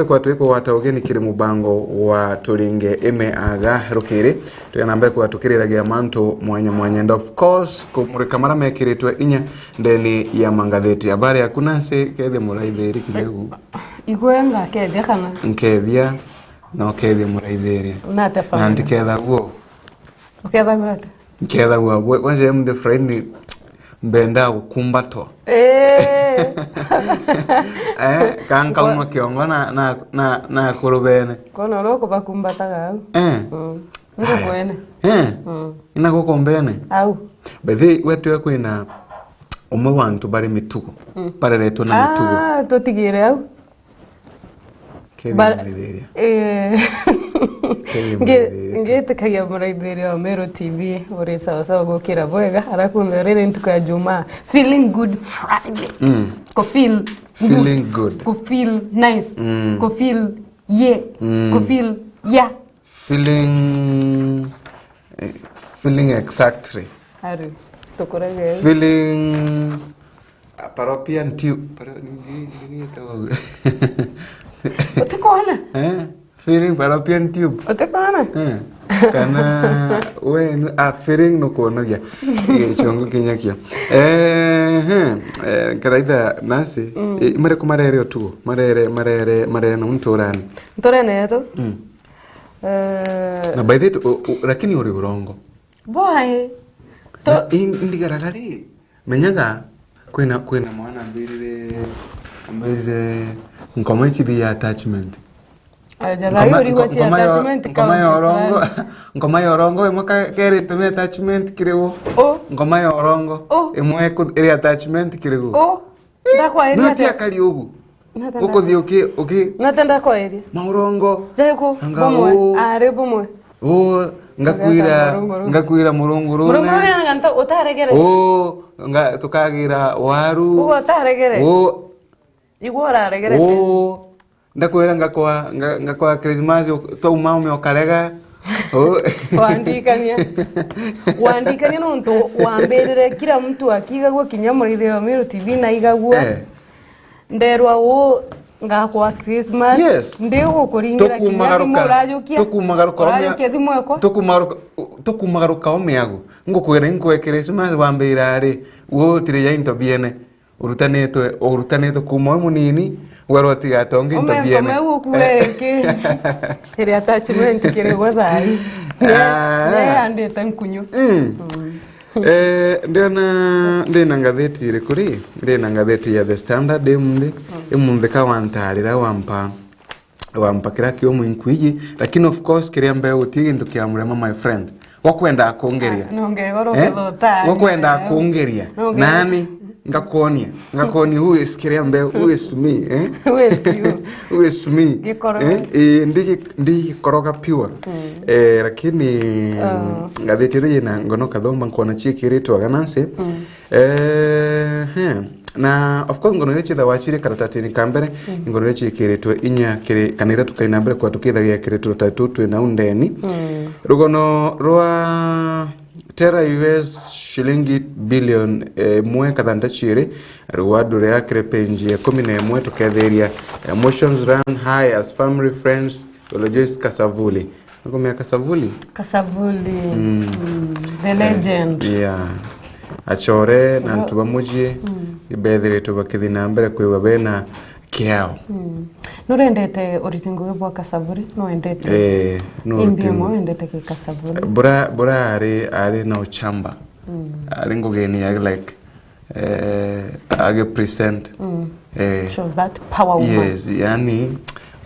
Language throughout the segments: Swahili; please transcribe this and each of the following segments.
kwa tuweko wataogeni kiri mubango wa turinge eme aga rukiri tuyanambere kwa tukiriragia manto mwanya and of course kumurika mara mekiritwe inya ndeni ya mangatheti habari ya kunase kethe muraitheri kilegu igwenga kethe kana nkethia no kethe muraitheri na ndiketha guo uketha gwate nketha guo waje the friend mbenda gukumbatwa kanka uno kiongo na kurubene kono roko bakumbataga au ngo kwene ina goko mbene au bethi wetu kwina umwe wantu bari mitugo bareretwo na mitugo totigire au ngete muraithĩria wa Meru TV uri sawa gukira bwega arakumbe rere ntuka juma feeling good Friday ko feeling good ko feel nice ko feel ko feel feeling exactly ari tokorege feeling paropian tube utekona feeling paropian tube utekona kana when a feeling no kono ya chongo kinyakia karaida nasi mare kumarere tu marere no ntorani yeto na by that lakini uri urongo boy to indigaragari menyaga kwena mwana mbirire ngoma ichi ya attachment ngoma yorongo imwe kere tume attachment kirego ngoma yorongo imwe iri attachment kirego ndakwa iri nati akali ugu uko thioke natenda kwa iri maurongo jaiko bomwe are bomwe ngakwira murunguru nganta utaregere nga tukagira waru utaregere igora regere ndakwira ngakwa Christmas to maume okarega wandikania nonto wamberere kila mtu akigagwa kinyamurithio wa Meru TV na igagwa nderwa wo ngakwa Christmas yes. Ndego kuringira tukumagaruka omeago ngokwira Christmas wambira ari wo tire ya into biene urutanetwe kuma munini wero tigatonga into biene kire attachment kire gwazai ande tankunyo ndina ngatheti ire kuri ndina ngatheti ya The Standard emunde ka wantarira wampa kira kio mwinkwiji lakini of course kiria mbe utigi ndu kia murema my friend wakwenda akongeria wakwenda akongeria nani ngakonia who is kiria mbe who is me who is me ndi koroga pure lakini ngatheti ire na ngono kathomba nkona chikiritwa ganase na of course ngono rechi da wachire karatatini kambere ngono rechi kiritwe inya kire kanira tukaina mbere kwa tukithagia kiritwe tatu na undeni rugono rwa tera US shilingi billion mwe kadhanda chire ruwadu ya krepenji 11 tukatheria emotions run high as family friends Olojois Kasavuli ngomea Kasavuli the legend yeah achore na ntuba muji ibethire tubakithina mbere kwiwa bena kiao nurendete oritingo bwa Kasavuli no endete no endete ke Kasavuli bura ari na uchamba ari ngogeni ya like age present shows that power woman yes yani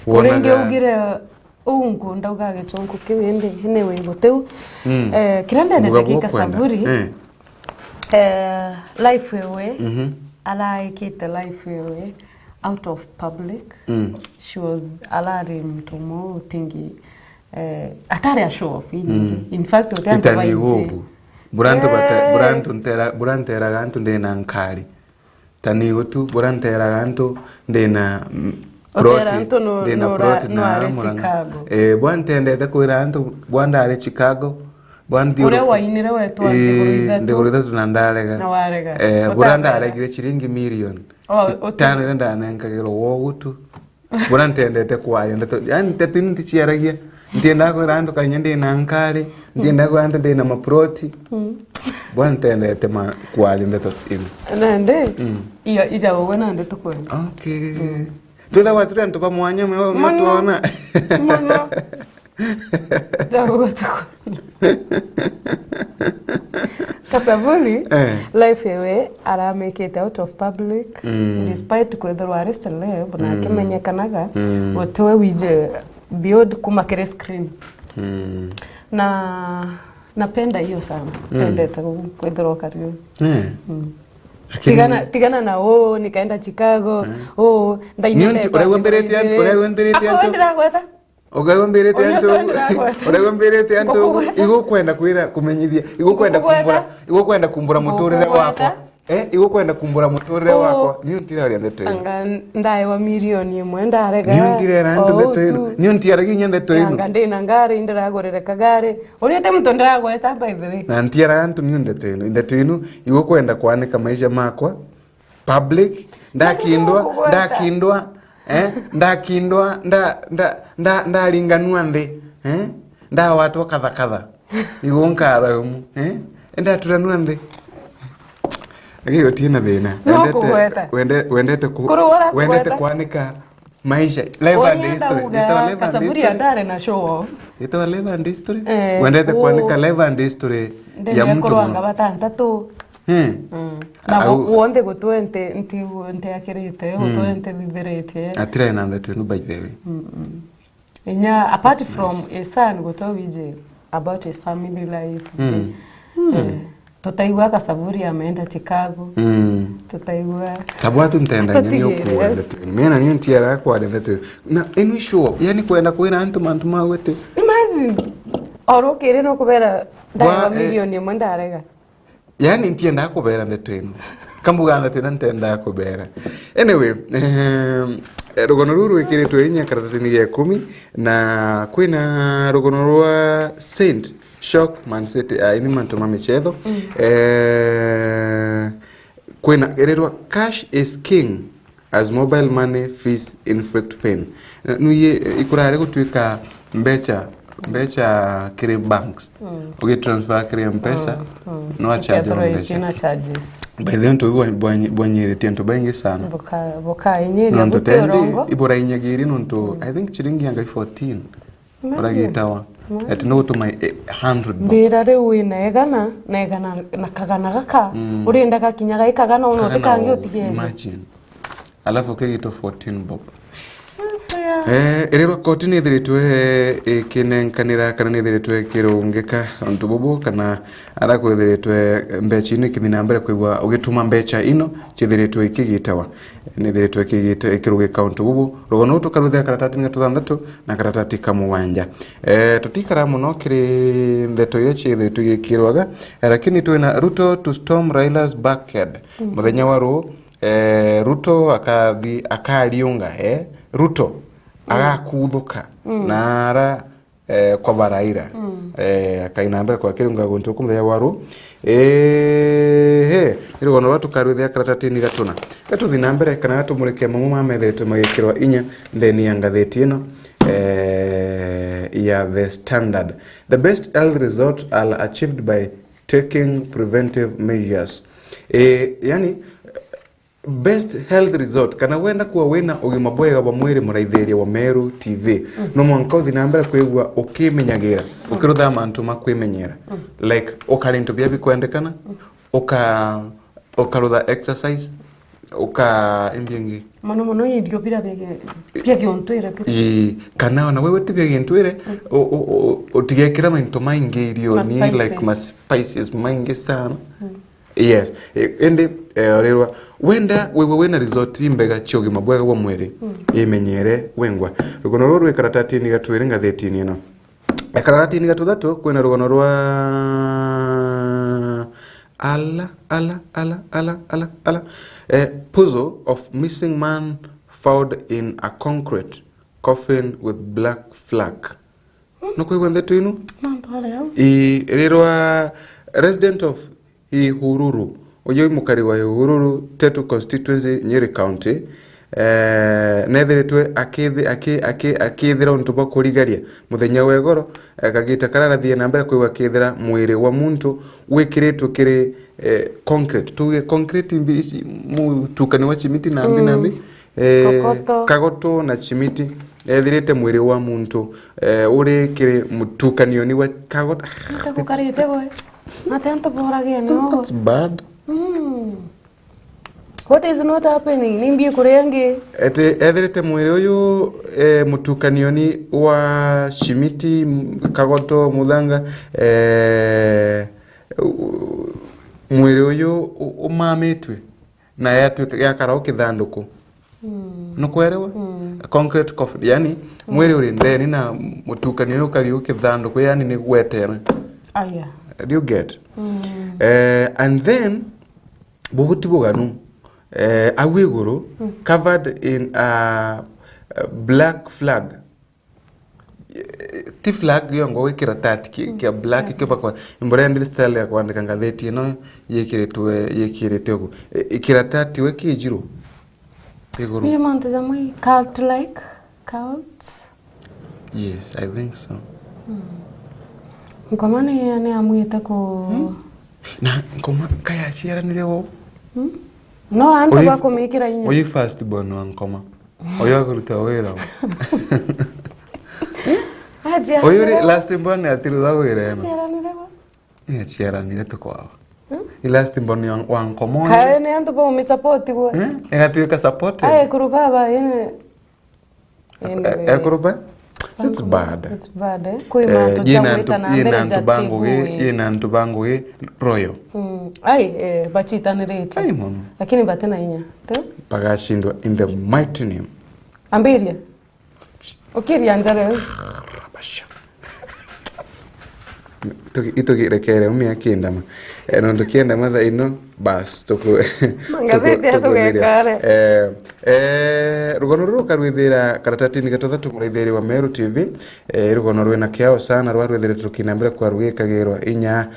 urenge ugire ungu ndauga gitongo kiwende henewe ngoteu kirandende ke Kasavuli life way alaikite life way out of public she was alari mtomo tingi atari a show off in fact utanda baiti burantera gantu ndena nkari tani utu burantera gantu ndena proti na Chicago bwantende takwira antu bwandare Chicago bwandi ure wainire wetu ndegurida tunandarega na warega burandare gire chiringi million tano ndana nkagero wogutu bora ntendete kwaria ndeto yani ndeto ntichiaragia ndienda ko rando kanyende na nkari ndienda ko rando ndena maproti bora ntendete kwaria ndeto ino nande iyo ija wowe nande tukwenda okay tuda watu nto pamwanya mtuona mano jago tukwenda Kasabuli, life yewe ara make it out of public despite kwethirwa arrested lab na kimenyekanaga wotwe wije beyond kumakere screen na napenda hiyo sana pendeta kwethirwa kario tigana na nikaenda Chicago ndainete uragomberete anto Ogagomberete anto igokwenda kwira kumenyithia igokwenda kumbura muturire wako igokwenda kumbura muturire wako ni untira ari ndeto anga ndae wa milioni imwe ndarega ni untira rando ndeto ni untira ginya ndeto ino anga ndina ngari ndiragorere kagare urite mtu ndiragweta by the way na ntira anto ni ndeto ino igokwenda kwanika maisha makwa public ndakindwa ndakindwa ndaringanua nthi nda watu kadha igonkara ndaturanua nthi ngiyo tina thina wendete kwanika maisha live and history kasaburi andare na show ito live and history wendete kwanika live and history ya mtu korwanga batantatu na wonde gutwente nti akirite gutwente bibirite atira na ndeto no by the way inya apart from a son gutowije about his family life tutaigwa Kasaburi ameenda Chicago tutaigwa sabwatu mtenda nyinyo kwa ndeto mena ni ntiara kwa ndeto na any show yani kwenda kwera antu mantuma wete imagine oro kire no kubera dawa milioni mwandarega yani ntienda kubera ndeto ino kambuga ndeto ntenda kubera anyway rugono ruru ikiretwe inya karatini ya 10 na kwina rugono rwa Saint Shock Man City ini mantuma michezo kwina ererwa cash is king as mobile money fees inflict pain nuye ikurare gutwika mbecha kire banks oge transfer kire mpesa no charge on charges by then to bwanyere tento bangi sana boka inyeri gutorongo ibora inyagiri nonto I think chiringi yanga 14 oragitawa at no to my 100 bira rewe naegana na kagana gaka urenda gakinyaga ikagana uno tikangi utigene imagine alafu kegito 14 bob erero kotini thiritwe kinenkanira kana ni thiritwe kirungika onto bobo kana ara kwithiritwe mbecha ino kithina mbere kwigwa ugituma mbecha ino chithiritwe ikigitawa ni thiritwe ikigita ikirugika onto bobo rogono tukaruthia karatati nga tuthandatu na karatati kamwanja tutikara muno kiri ndeto ile chithiritwe gikirwaga lakini twina Ruto to storm Raila's backyard muthenya wa Ruto akariunga Ruto agakuthuka nara kwa baraira akainamba kwa kirunga gonto kumthaya waru irogono watu karuthia karatatini gatuna gatuthi na mbere kana tumurike mamu mamethetwe magikirwa inya ndeni ya ngatheti ino ya The Standard. The best health results are achieved by taking preventive measures. Yani best health result kana wenda kuwa wena ugima bwega wa mwiri muraithĩria wa Meru TV no mwanka uthi na mbere kwigwa ukimenyagira ukirutha mantu makwimenyera like ukarinto bia bikwendekana ukarutha exercise imbiengi mano yidio bira bege ontwire kana na wewe tibia gentwire utigekira mainto maingi irio ni like mas spices maingi sana yes ende rerwa wenda wewe wena resort imbega chogi mabwega wa mwere imenyere wengwa rugono ruru karatati ni gatwire ngatheti ni no karatati ni gatuthatu kwena rugono rwa ala puzzle of missing man found in a concrete coffin with black flag no kwe ndeto inu rerwa resident of Ihururu oyo mukari wa Ihururu Tetu constituency Nyeri County nethiritwe akithira untu bwa kurigaria muthenya wa igoro kagita kararathie na mbere kuigwa akithira mwiri wa muntu wikiritwe kiri concrete tuge concrete imbi mutukani wa chimiti na ambi kagoto na chimiti ethirite mwiri wa muntu uri kiri mutukanio ni wa kagoto gukarite boy atento boragia no that's bad. What is not happening? Nimbi kurengi. Ethirite mwiri uyu mutukanio ni wa shimiti kagoto muthanga mwiri uyu umamitwe na yakara ukithanduku nukwerewa concrete coffin yani mwiri uri ndeni na mutukanio ukari ukithanduku yani ni gwetera aya do you get and then buguti buganu awiguru covered in a black flag ti flag yongo wikira tati kia black kipa kwa imborende style ya kwandika ngatheti no yekirete ugu ikira tati wekijiro iguru you want to me cult like cult yes I think so nkomani ane amwita ko na nkoma kaya chiara nileo no anto bako mikira inya oyi fast born wa nkoma oyo kuruta wera oyo last born atiruda wera ena chiara nile to kwa last born wa nkoma kae ne anto ba me support go tuweka support kuruba ba yene kuruba it's bad kuima yena ntubangu royo bachita nireti ai mono lakini batena inya to pagashindwa in the mighty name ambiria okiria njare basha itogirekere umia kindama no ndukienda matha ino bas toko mangazeti atugekare rugono ruka rwithira karatatini gatothatu muraithiri wa Meru TV rugono rwena kiao sana rwarwithire tukinambira kwa rwikagirwa inya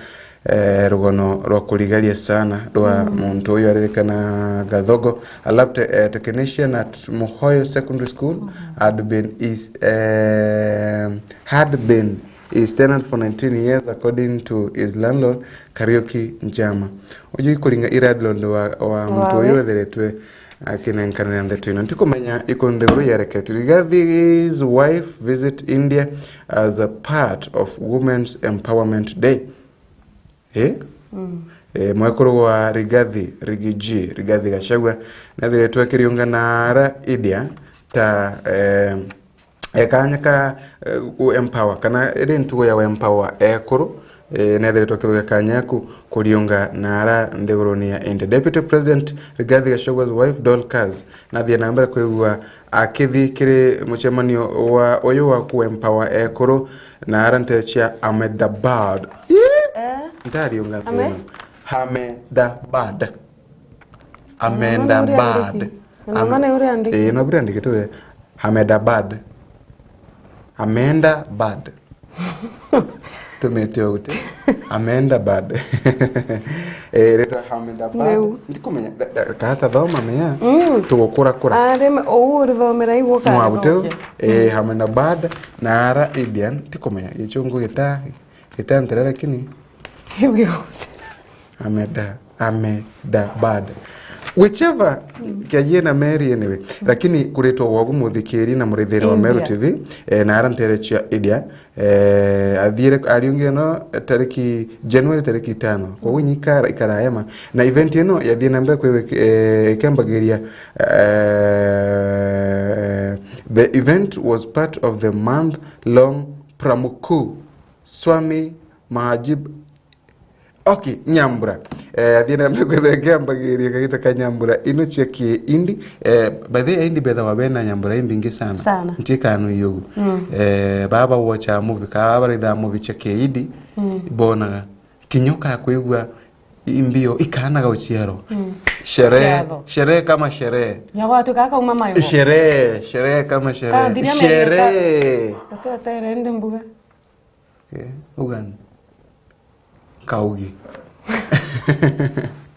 rugono rwa kurigaria sana rwa muntu uyu aririkana Gathogo a lab technician at Muhoyo Secondary School had been his tenant for 19 years according to his landlord Karaoke Njama uyu kuringa iradlond wa muntu uyu ethiritwe akinenkanira ndeto ino ntikumenya ikondeguru yarekete Rigathi's wife visit India as a part of Women's Empowerment Day mwekuru wa Rigathi Gachagua nathiritwe akiriungana ara India ta ekanyaka empower kana irintu ya empower ekuru nethiritwe kithuga kanyaku kuriunga nara nthiguruni ya India. Deputy President Rigathi Gachagua's wife Dorcas nathia na mbere kwigua akithi kiri muchemanio wa uyu wa ku empower ekuru nara ntechia Ahmedabad ndariunga thino Ahmedabad no brandi kitu Ahmedabad tumetio ute Ahmedabad reta Ahmedabad ndikumenya kata thoma meya tugukura areme o rithomera igwo kana mwabute Ahmedabad na ara Indian ndikumenya gichungu gitanterera kini Ahmedabad whichever kiajena Mary anyway lakini kuretwa wagu muthikiri na murithiri wa Meru TV na arantere chia India athire ariunge no tariki January tariki 5 kwa winyika ikarayama na event ino yathie na mbere kwe ikambagiria the event was part of the month long Pramuku Swami Mahajib Nyambura athina mbegwe ngiambagiria kagita kanyambura ino cia ki indi by the indi betha wabena nyambura imbingi sana ntikanu yugu baba watcha movie ka baritha movie cia ki indi bonaga kinyoka kuigwa imbio ikanaga uchiero sherehe kama sherehe nyawatu kaka umama yugo sherehe kama sherehe tatera ndi mbuga ugan kaugi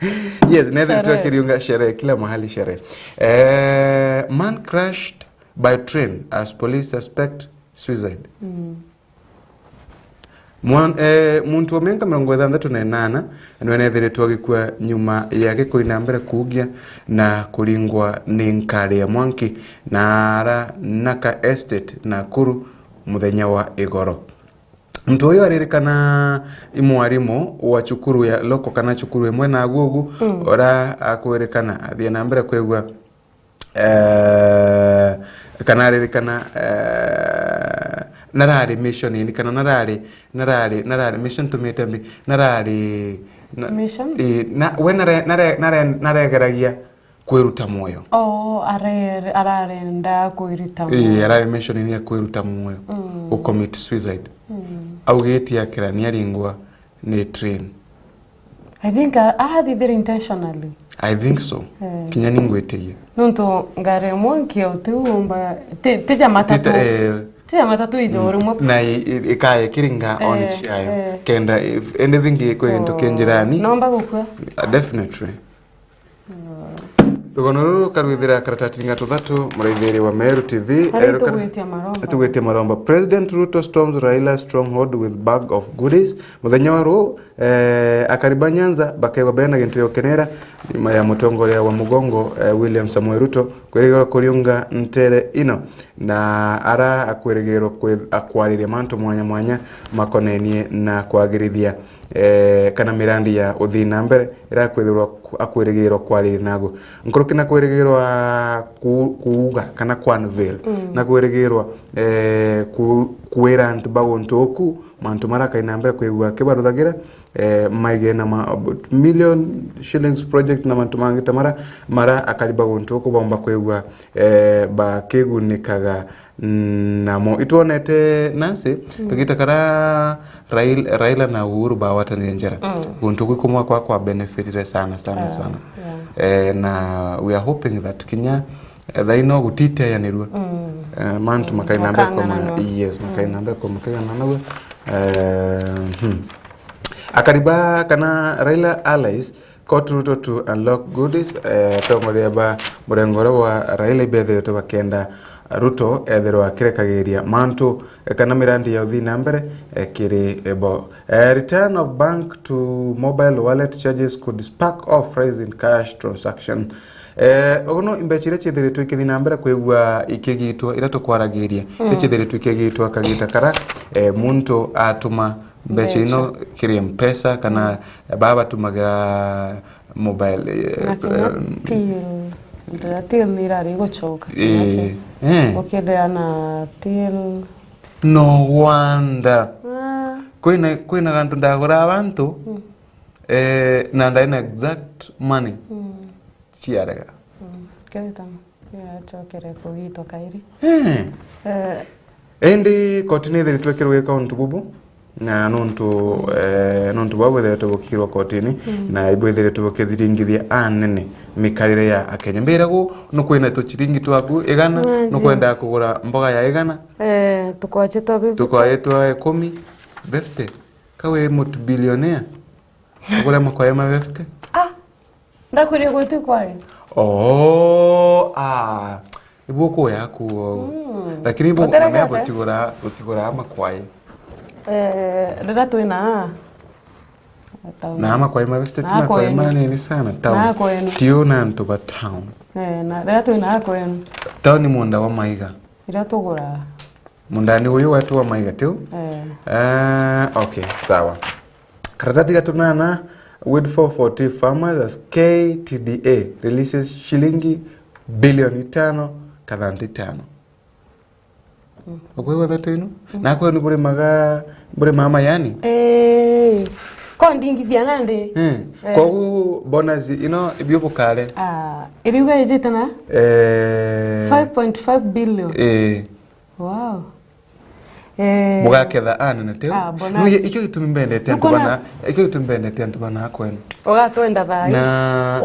Yes, neither to Kiriunga sherehe kila mahali sherehe. Man crashed by train as police suspect suicide. Muntu omenga 68 nwenethiritwo gikua nyuma yake kuina mbere kugia na kulingwa ni nkari ya Mwanki na ara Naka Estate Nakuru muthenya wa igoro. Mtu huyo aririkana imwarimu wa cukuru ya loko kana cukuru imwe na gugu ora akwerekana athia na mbere kwegwa kana aririkana narari mission ni kana narari mission to metembi narari mission na wenare geragia kwiruta moyo ararenda kwiruta moyo arari mission ni kwiruta moyo commit suicide augeti yakira ni aringwa ni train. I think I did it intentionally. I think so. Kinya ningweteye nonto ngare Mwanki utumba teja matatu tia matatu ijo rumo na ikaye kiringa on chayo kenda if anything iko into kenjirani nomba gukwa definitely Rugonoro karwithira karatati ngatu thatu muraithiri wa Meru TV tugwetia maromba. President Ruto storms Raila stronghold with bag of goodies. Muthenya wa ru akariba Nyanza bakaiwa bena gintu yokenera nyuma ya mutongoria wa mugongo William Samuel Ruto kwerigero kuriunga ntere ino na ara akwerigero akwarire mantu mwanya makonenie na kwagirithia kana mirandi ya uthina mbere ira kwethirwa akwerigero kwarire nago nkorokina kwerigero kuuga kana kwanveil na kwerigero kuwera antu bawontoku mantu maraka inambere kwegwa kibaruthagira maige na about million shillings project na mantu mangitamara mara akaliba wontoku bomba kwegwa bakegunikaga namo ituonete nasi tugita kara Raila na Uhuru ba watani njera wontoku kumwa kwa benefit sana na we are hoping that Kenya they know gutite ya nirua mantu makainambe kwa yes makainambe kwa makainambe akariba kana Raila allies court Ruto to unlock goodies tongole ba murengoro wa Raila bethe to bakenda Ruto etherwa kirekagiria mantu kana mirandi ya uthina mbere kiri ebo return of bank to mobile wallet charges could spark off rise in cash transaction. Ono imbechire chithiritwe kithina mbere kwegwa ikigitwa irato kwaragiria chithiritwe ikigitwa kagita kara muntu atuma mbecha ino kiri mpesa kana baba tumagira mobile till mirari gochoka okede na till no wonder koina gantu ndagora abantu na ndaina exact money chiaraga kedita ya chokere kugito kairi endi kotini thiritwekirwe account bubu na nontu babwethe tugukirwa kotini na ibwethere tugukithingithia anene mikarire ya Akenya mbirago no kwina tuchiringi twaku igana no kwenda kugura mboga ya igana tukwachitwa bibi tukwayetwa 10 50 kawe multi billionaire kugura makoya ma 50 ndakwire gwetu kwae ibuko yaku lakini ibuko na utigura makoya dada tuina na ama kwa ima veste tuna kwa ima ni sana town tio na ntoba town na dada tuina kwa enu town ni munda wa maiga ira tugura munda ni huyo watu wa maiga tio okay sawa karatati gatunana with 440 farmers as KTDA releases shilingi bilioni 5 kadhanti 5 Okwewa dhatu inu? Na kwa ni bure mama yani? Kwa ndingi vya nande? Kwa huu bonus, ibiyopo kale? Iriuga ejita na? 5.5 billion. Wow. Muga ketha na teo? Nuye, ikyo itumbende tena ntubana hako enu. Ogato enda dhai.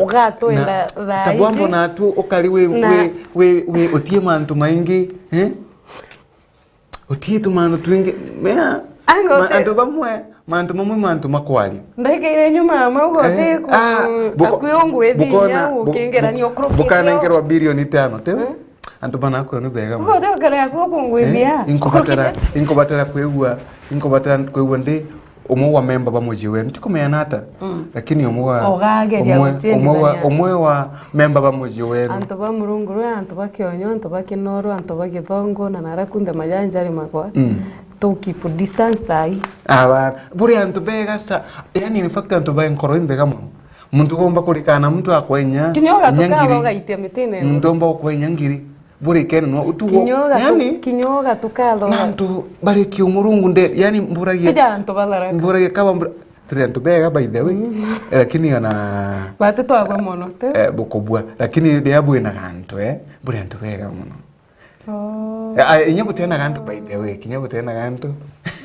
Ogato enda dhai. Tabuambo na tu okali we otie mantu maingi, Otie tu mano tuinge mea antu bamwe mantu mamwe mantu makwali ndeke nyuma maugote ku akuyongu edhinya ukingerania okrofi bukanengerwa bilioni 5 teo antu bana ko no bega mo ngote kare akuyongu edhia inkobatara kwegwa ndi umwe wa memba bamuji wenu tikumena hata lakini umwe wa memba bamuji wenu antu ba murunguru antu ba kyonyo antu ba kinoro antu ba githongo na narakunde majanjari makwa to keep distance tai buri antu bega sa yani in fact antu ba enkoro imbega mu muntu bomba kulikana muntu akwenya nyangiri muntu bomba akwenya ngiri buri ken no utugo yani kinyoga tukalo nantu bari kiumurungu nde yani mburagie antu balara mburagie kaba turi antu bega by the way lakini ana batuto agwa mono te bukobwa lakini de abu ina kantu buri antu bega mono inyebu tena kantu by the way kinyebu tena kantu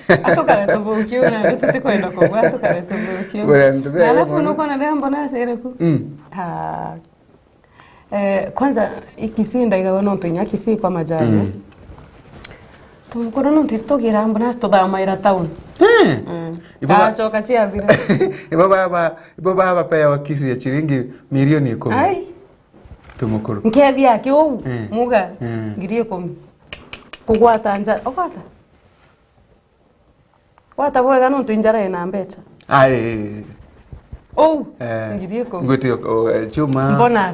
atokare to bukio na tutite kwenda kogwa atokare to bukio alafu nuko na dembo na sereku kwanza ikisinda igawa nonto inyakisi kwa majani tumukoro nonto tugira ambulance to da maira town choka chia vile ibo baba paya wakisi ya shilingi milioni 10 ai tumukoro nkethi yake ou muga ngirie 10 kugwata anja okwata wata bwega nonto injara ina mbecha ngirie 10 ngoti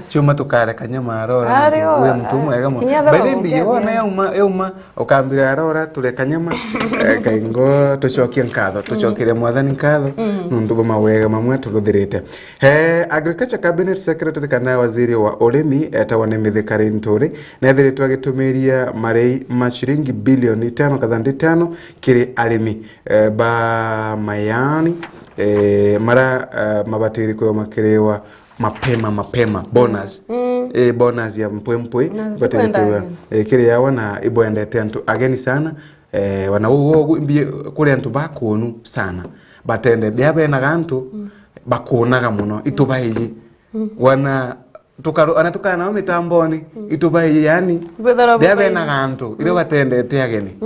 chuma tukare kanyama arora we mtu mwega mu barimbi wona yauma ukambira arora tule kanyama kaingo tucokie nkatho tucokire mwathani nkatho nundu bama wega mamwe tuguthirite agriculture cabinet secretary kana waziri wa urimi etawane mithikari nturi nethiritwe agitumiria marei mashiringi bilioni 5.5 kiri arimi ba mayani mara mabatiri kwa makerewa mapema bonus bonus ya mpwempwe batiri kwa kile yawa na iboendete antu ageni sana wana wogo mbie kule antu bakonu sana batende byabe na gantu bakonaga muno itubaiji wana tukaro anatukana mitamboni itubaiji yani byabe na gantu ile batendete ageni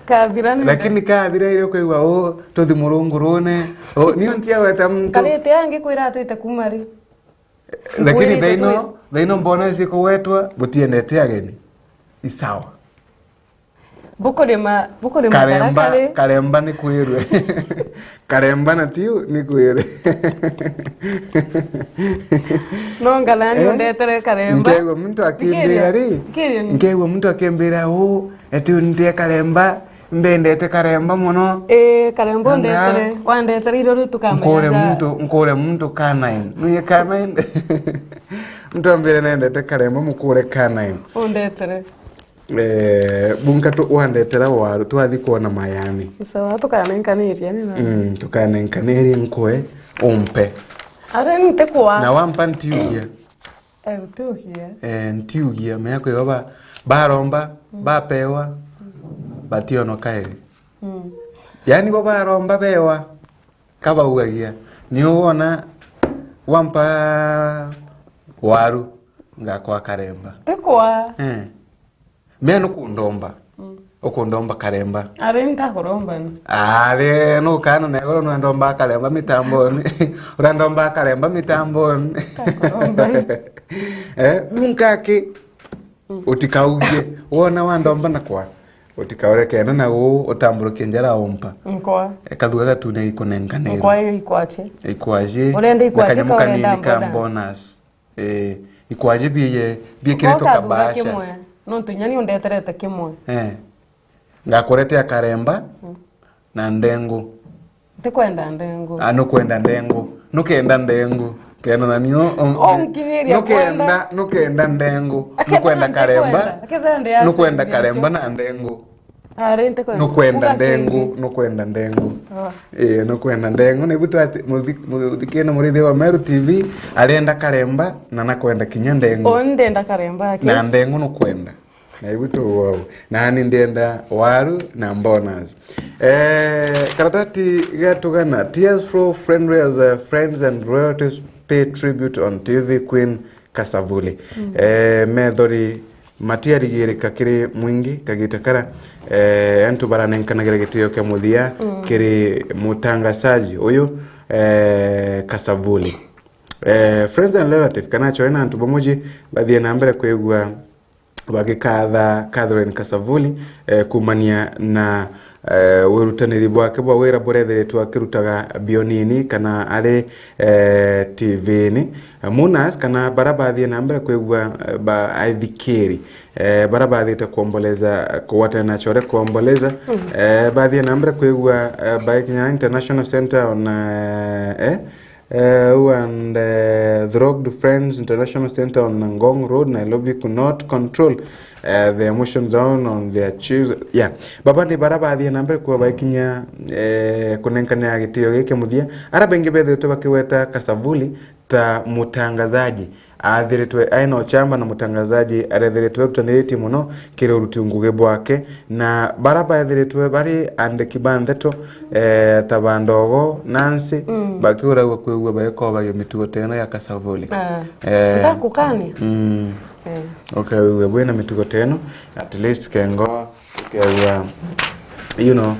kabirani lakini kabira ile kwa to thimurungurune ni ontia weta mtu kalete yange kwira tuite kumari lakini daino mbona siko wetwa butiendete ageni isawa boko de karemba ni kwirwe karemba na tiu ni kwirwe no ngalani ndetere karemba ngego mtu akembera eti untie karemba mbendete karemba muno karemba ndetere wandetere iro tukamba nkore muntu kanain nuye kanain mtu ambere nendete karemba mukure kanain ndetere bunka to wandetera waru twathi kuona mayani sawa tukanenkaniri yani tukanenkaniri nkoe umpe are nte kwa na wampa ntiugia ntiugia meyako yoba baromba bapewa bationo kairi yani bo baromba bewa kaba ugagia ni uona wampa waru ngakwa karemba tekwa meno kundomba okundomba karemba are ntakoromba are no kana negoro no ndomba karemba mitamboni urandomba karemba mitamboni takoromba bunkake utikauge wona wandomba nakwa utikaure kena na wo utamburuke njara ompa nkwa kadhuga tune ikonenkanero nkwa ikwache urende ikwache ka bonus ikwaje biye kireto kabasha no tunyani undeterete kimwe ngakurete akaremba na ndengu tekwenda ndengu kwenda ndengu nukenda ndengu kena na niyo nukenda ndengu nukwenda karemba nukwenda karemba na ndengu nukwenda ndengu nukwenda ndengu ni butu ati muzikena murithi wa Meru TV alienda karemba na nakwenda kinya ndengu ndenda karemba na ndengu nukwenda na ibutu wao na ni ndenda waru na bonus karatati gatugana tears for friends and relatives pay tribute on TV Queen Kasavuli methori matia rigirika kiri mwingi kagitakara antu baranenkanagera gitio kya muthia kiri mutangasaji uyu Kasavuli friends and relatives kana choena antu bomoji bathie na mbere kwigua bagikatha Catherine Kasavuli kumania na wirutaniri bwake bwa wira burethiretwo akirutaga bionini kana ari TV-ni munas kana barabathie na mbere kwigua ba aithikiri barabathite kuomboleza kuwatana chore kuomboleza bathie na mbere kwigua ba Kenya International Center on and the Rocked Friends International Center on Ngong Road, Nairobi, could not control the emotions down on their cheese. Yeah, baba ni barabathie na mbere kwa Kenya kunenkana ya gitio gike muthia arabengi bethe bakiweta Kasavuli ta mutangazaji athiretwe aino chamba na mutangazaji arethiretwe rutaniriti muno kire urutunguge bwake na baraba athiretwe bari andiki bandeto ta NDOGO Nancy bakiura kwigwa bayeko bayo mitugo teno ya Kasavuli ndakukani okay we bwena mitugo teno at least kengo kewa you know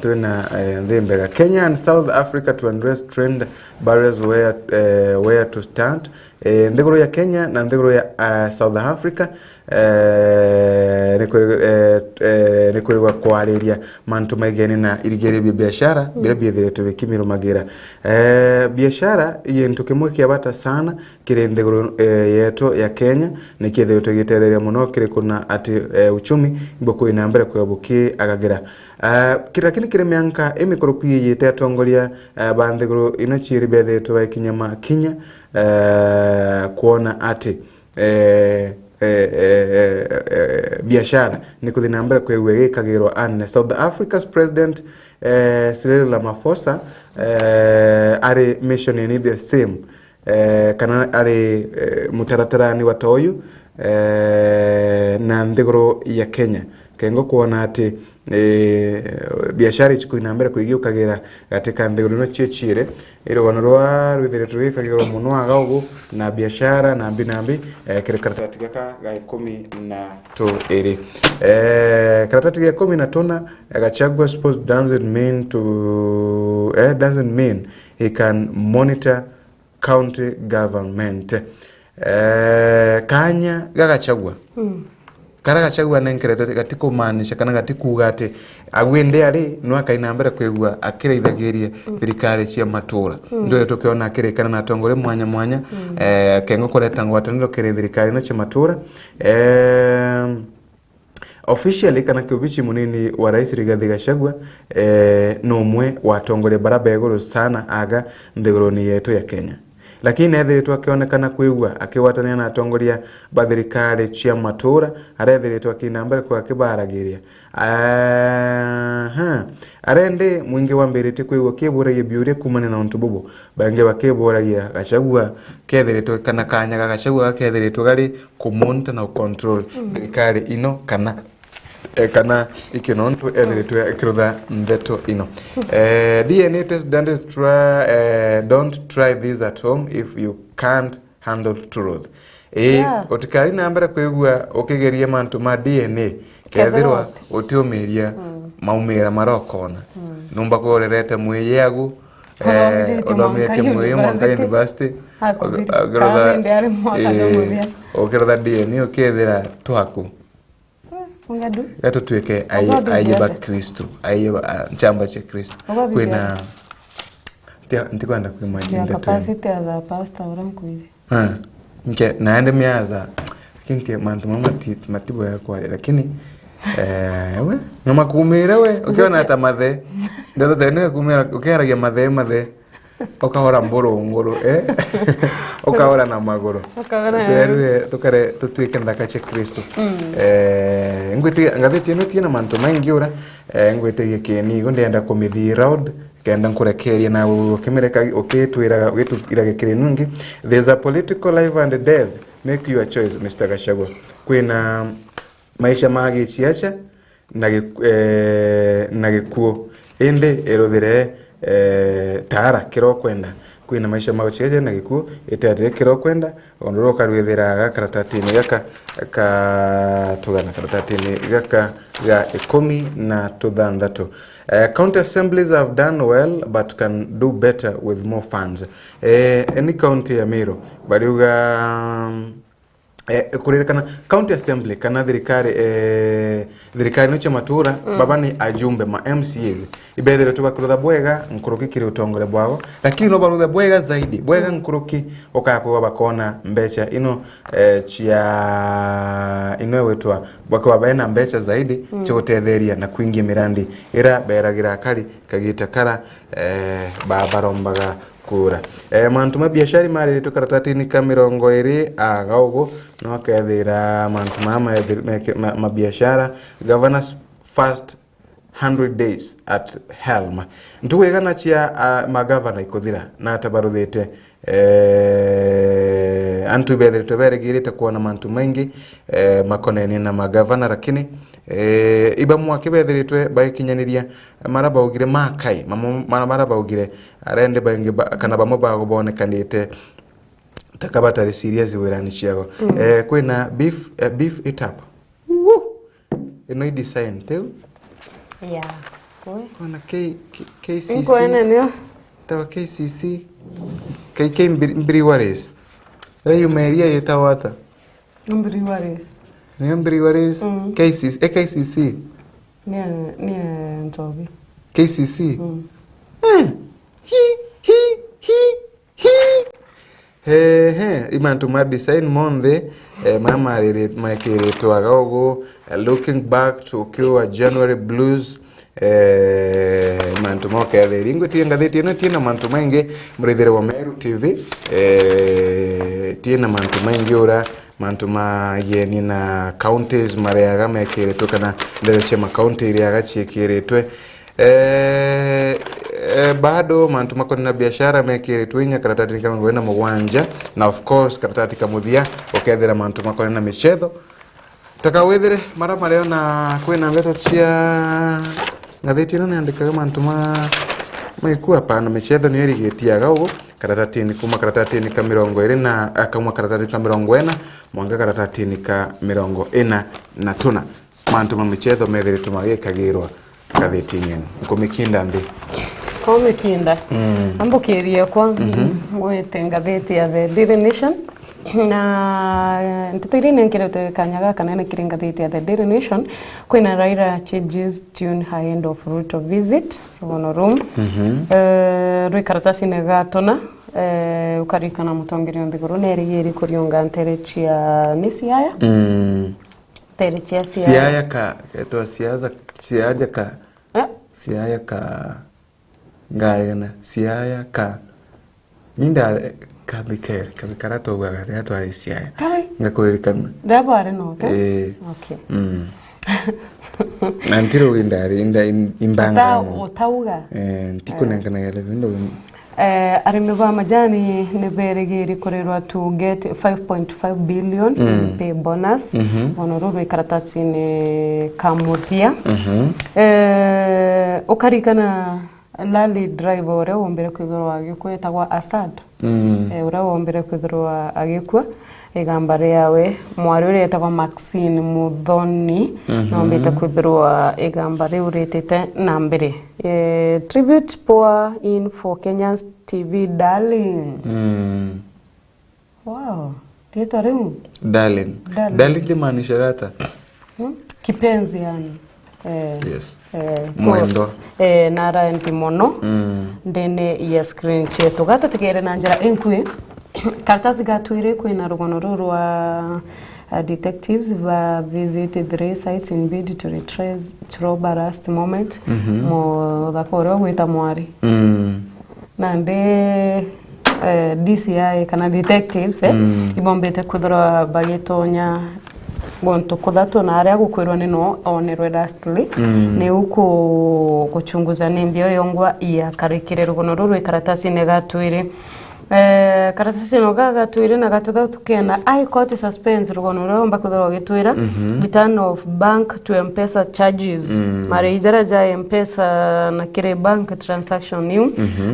tuena ndembega Kenya and South Africa to address trend barriers where to stand ndegoro ya Kenya na ndegoro ya South Africa nekwewa kwariria mantu maigeni na irigere biashara bila biethe bikimiro magira biashara yentu kimwe kiabata sana kire ndegoro yeto ya Kenya nikithe tugitetheria muno kire kuna ati uchumi mboko ina mbere kwebuki agagira kira kire mianka emikoro kwiyete atongoria bandegoro ino chiri bethe to Kinyama Kinya kuona ati biashara ni kuthina mbere kwegwe kagirwa an South Africa's president Cyril Ramaphosa are mission in the same kana are mutaratarani watoyu na ndegoro ya Kenya kengo kuona ati biashara ichikuina mbere kwigio kagira katika ndegoro no chiechire iro wanarwa rwithiretwe kagiro muno agago na biashara na binambi kire karatati kaka ga 12 eri karatati ga 12 agachagwa sports doesn't mean he can monitor county government kanya gagachagwa karaga chagwa nenkerete gatiko manisha kana gatikuga ati agwende ari no akaina mbere kwegwa akire ithagirie thirikari cia matura ndio tukiona akire kana na tongore mwanya kengo koreta ngwataniro kire thirikari no cia matura officially kana kiubichi munini wa rais Rigathi Gachagua no mwe watongore baraba iguru sana aga ndegoroni yetu ya Kenya lakini ethiritwe akionekana kwigwa akiwatania na atongoria bathirikari cia matura arethiritwe akina mbere kwa kibaragiria arende mwingi wa mbirite kwigwa kiburagie biure kumane na ontububu bange bakiburagia Gachagua kethiritwe kana kanya Gachagua kethiritwe gari kumonta na control thirikari ino kana ikinontu ethiritwe ikirutha ndeto ino DNA test don't try this at home if you can't handle truth otikari na mbere kwigwa ukigeria mantu ma DNA kethirwa utiomeria maumira marokona numba korerete mweyagu odomete mweyo Mwanga University okirutha DNA ukethira twaku ngadu gato tuweke ayeba Kristo ayeba chamba cha Kristo kwena ndikwanda kwimagine the capacity as a pastor urankuize nke naende miaza kinke mantu matibo yako lakini we ngoma kumira we ukiona hata mathe ndio tena kumira ukiharagia mathe okahora ngoro okahora na magoro terwe tukare tutwike ndaka cha Kristo ngwete ngatheti no tiena manto maingi ura ngwete gikeni ndenda kumithi round kenda nkurekeria na ukimereka ukitwira gitwira nungi there's a political life and death make your choice Mr. Gachagua kwina maisha magi ciacha na gikuo ende erothire tara kiro kwenda kwina maisha magocheje na gikuo iterekero kwenda onro karwethera gakaratatini gaka tugana karatatini gaka ga 16. County assemblies have done well but can do better with more funds. Any county ya Meru baliuga kurekana county assembly kana thirikari no chamatura baba ni ajumbe ma MCAs ibethero tubakurutha bwega nkuruki kiri utongole bwabo lakini no barutha bwega zaidi bwega nkuruki okako bakona mbecha ino chia ino wetwa bakwa baena mbecha zaidi cyotetheria na kuingia mirandi ira beragira kali kagita kara babarombaga kura mantu mabiashara mari tukaratatini ka 20 agaogo no kethira mantu mabiashara governors first 100 days at helm ntuwega na chia magavana ikuthira na tabaruthite antu bethere toberegirite kuona mantu maingi makoneni na magavana lakini iba mwake bethiritwe bakinyaniria maraba ugire makai maraba ugire arende bangi kana bamo bagobonekanite takabatari serious wirani chiago kwina beef etap ino design teu kona KCC tawa KCC KK Mbiriwares rayu meria yetawata Mbiriwares Mbiriwares KCC ni ntobi KCC imantu ma design monde mama makere to agago looking back to kiwa January blues mantu moka ringo tienga tiena mantu mainge mridhere wa Meru TV tiena mantu mainge ora mantu ma yeni na counties mareaga mekere to kana ndereche ma county iri agachekere twe bado mantu makoni na biashara mekere twinya karatati kama ngwena mugwanja na of course karatati kamuthia okethera mantu makoni na michetho takawethere mara mareo na kwena mbeto cia ngatheti no andikaga mantu maikuwa pana michetho ni erigetiaga ugo karatatini kuma karatatini ka 20 na akama karatatini ka 40 mwanga karatatini ka 40 na tuna mantu mamichetho methere tumage kagirwa gatheti nyene nkumikinda ndi komikinda ambukiria kwa mwete ngatheti ya The Daily Nation na ntitirine nkirete kanyaga kanene kiringatheti ya The Daily Nation kwina Raila changes tune high end of route of visit ono room rwe karatasi negatona ukarikana mutongeri ndiguru nerigiri kurionga nterechia ni siaya terechia siaya ka eto siaja ka siaya ka ngayana siaya ka minda kabikere kabikarato bwagare atwari siaya ngakurikana dabare no okay nantiro windari imbanga otauga ntiko nangana yale vindo arimeva majani neberegeri korerwa to get 5.5 billion in pay bonus onoro ikaratati ne kamuthia okarikana lali driver ore wombere kwithirwa agikuetagwa Asad ore wombere kwithirwa agikua igambare yawe mwari uri etagwa Maxine Muthoni nombete kwithirwa igambare uretete na mbere tribute pour in for Kenya's TV darling wow tieto reu darling limaanisha gata kipenzi yani yes mwendo nara ntimono ndene ya screen chetu gata tikere na njira enkwe karatasi gatwire kwina rugono rwa detectives va visited 3 sites in bid to retrace troublous moment mo dakoro gwita mwari nande DCI kana detectives ibombete kuthora bagetonya gonto kudato na aria gukwirwa nino onerwe dastly ne uko kuchunguza nembio yongwa ya karikire rugono ruru karatasi negatwire karatasi no gaga twire na gatotha tukena I court suspense rugono romba kuthoro gitwira return of bank to M-Pesa charges mare ijara ja M-Pesa na kire bank transaction new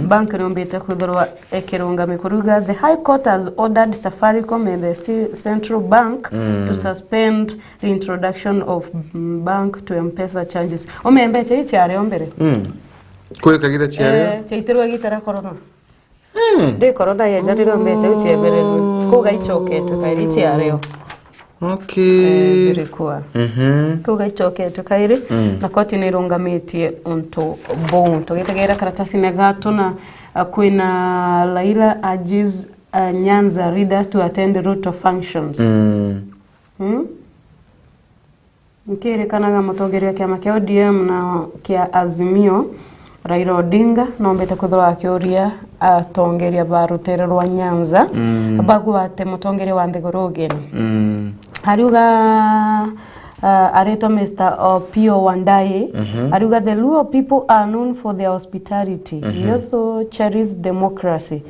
bank nombete kuthoro ekirunga mikuruga the High Court has ordered Safaricom and the Central Bank to suspend the introduction of bank to M-Pesa charges omembe chiare ombere Koyo kagira chiare chaitirwa gitara corona de corona ya jariro mbeche uchebererwe kuga ichoketwe kairi chiareo okay zirikuwa kuga ichoketwe kairi na koti nirungamitie onto bon tugitegera karatasi negato na kwina Laila urges Nyanza readers to attend route of functions Mkerekanaga mutongeria kiama kia ODM na kia Azimio Raila Odinga nombete kuthoro akioria atongeria barutere rwa Nyanza bagwate mutongeria wa Nthigurugeni hariuga areto Mr. Pio Wandaye hariuga the Luo people are known for their hospitality we also cherish democracy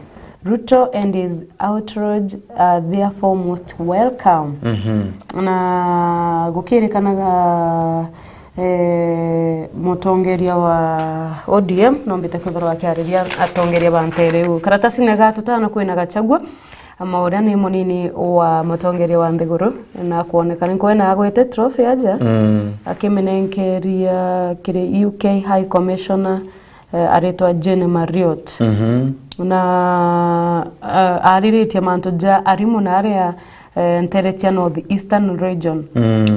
Ruto and his outrage are therefore most welcome na gukirekanaga mutongeria wa ODM nombete kuthoro akiariria atongeria bantere karatasi nega tutana kwina Gachagua amaura ni munini wa mutongeria wa Nthiguru na kuonekana kwena agwete trophy aja akimenenkeria kire UK High Commissioner aretwa Jane Marriott na ariritie manto ja arimu na area nteretia North Eastern region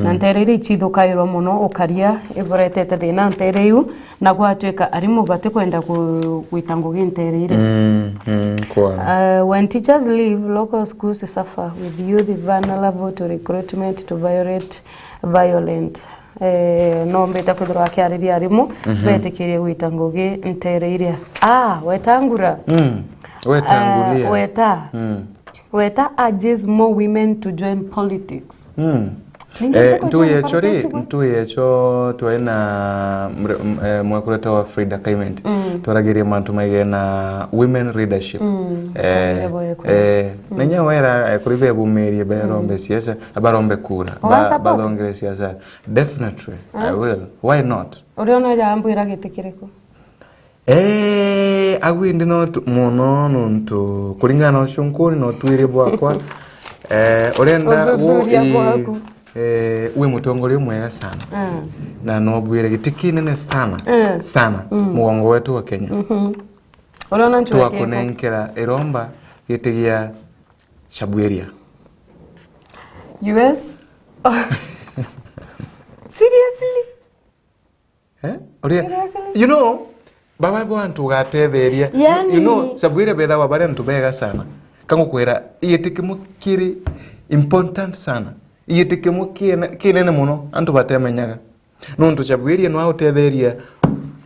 na ntereri chithukairwo muno ukaria ivoretete thina nteriu na gwatweka arimu bate kwenda gwitango ginterire when teachers leave local schools suffer with youth vulnerable to recruitment to violent nombete kuthura akiariria arimu betekirie gwitango ginterire wetangura weta urges more women to join politics. Ntuye cho tuena mwakuleta wa Frida Kaiment twaragiria mantu maigena women leadership nenya wera kurive bumerie barombe siasa abarombe kura badongere siasa definitely I will why not uriona jambo iragitikireko agwindi no muno nuntu kulingana na shunkuri no twire bwakwa orenda we mutongole mwega sana na no bwire gitikinene sana mugongo wetu wa Kenya orona nchwe twakunenkera iromba gitigia Shabweria US seriously you know baba bwantu gatetheria you know Shabweria betha wa bare ntubega sana kango kwera iyetikimo kiri important sana iyetikimo kinene muno antu batemenyaga nuntu Shabweria no autetheria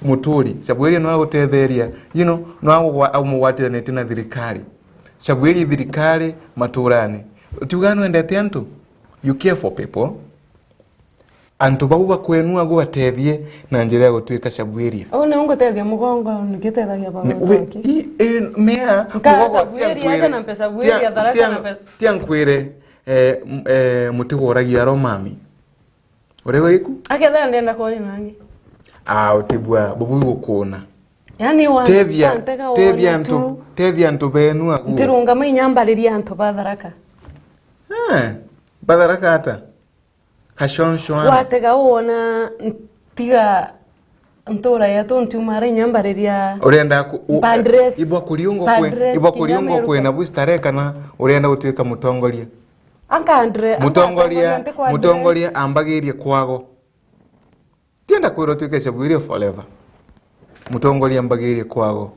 muturi Shabweria no autetheria you know no amugwatira netina thirikari Shabweria thirikari maturani tugano endete antu you care for people antu babuba kwenua gwatethie na njira gutwika Shabweria one ungotethia mugongo nikitethagia baba wake mea mugongo Shabweria na pesa Shabweria tharaka na pesa tiankwire mutigoragia romami urewe iku aketha ndenda koni nangi utibwa bubu gukuna yani wa tevia antu benua ntirunga mainyambariria antu batharaka batharaka ata kashonshwana watega uona tiga ntora ya tonti umara nyambariria urenda ibwa kuriungo kwena bustareka na urenda gutwika mutongoria Andre mutongoria ambagirie kwago tienda kwiro twike Shabweria forever mutongoria ambagirie kwago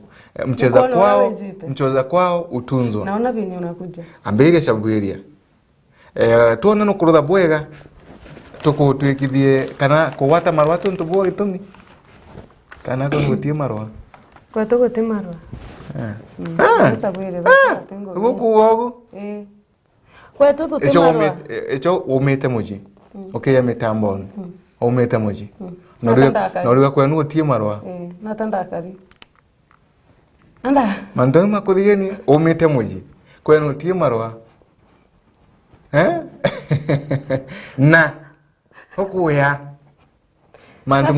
mcheza kwao utunzwa naona vinyo unakuja ambagirie Shabweria tuona no kurutha bwega tuko twikithie kana kuwata marwa tuntu bwo gitumi kana ko gutie marwa kwa to gutie marwa Shabweria gukuogo kwa to tutemarwa echo umete muji okay ya mitamboni umete muji noriga kwenu utie marwa natandakari Anda. Manto makuthieni umite muji. Kwenu tie marwa. Na hokuya. Mantu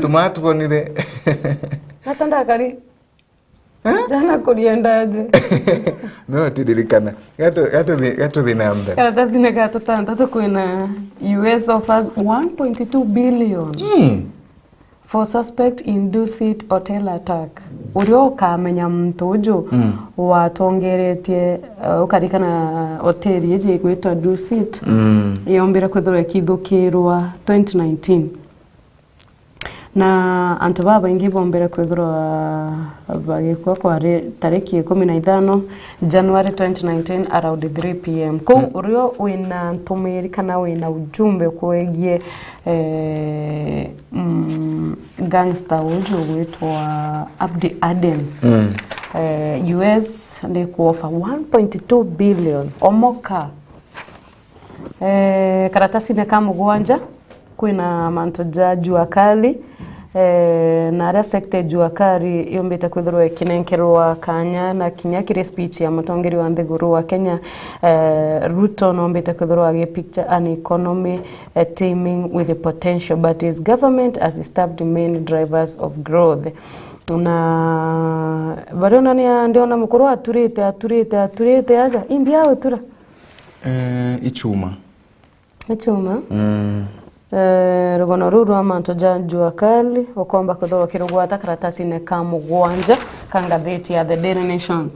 matu onire. Natanda kari. Jana kuliendaje? No tidirikana. Gato dinamda. Karatasi ne gato tatu kuina US offers 1.2 billion. For suspect in Dusit hotel attack. Urio kamenya mtojo watongeretie ukarikana hoteli yeje igwitwa Dusit. Yombera kwethora kithukirwa 2019. Na antu baba ingi bombera kwethora bagikwa kwa tariki 15 January 2019 around 3 p.m. Ko urio wina ntumiri kana wina ujumbe kwegie gangster ujo witwa Abdi Aden. US they offer 1.2 billion omoka. Karatasi ne kama gwanja kwina manto ja jua kali na aria sekte jua kari yombeta kwithirwa kinenkerwa kanya na kinyakire speech ya mutongeri wa Nthiguru wa Kenya Ruto nombeta kwithirwa ge picture an economy teeming with the potential but his government has established main drivers of growth. Na barona ni ndio na mukuru aturite aja imbia utura ichuma rugono ruru amanto jua kali okomba kudhowa kirugwata karatasi ne kamugwanja kangatheti ya The Daily Nation.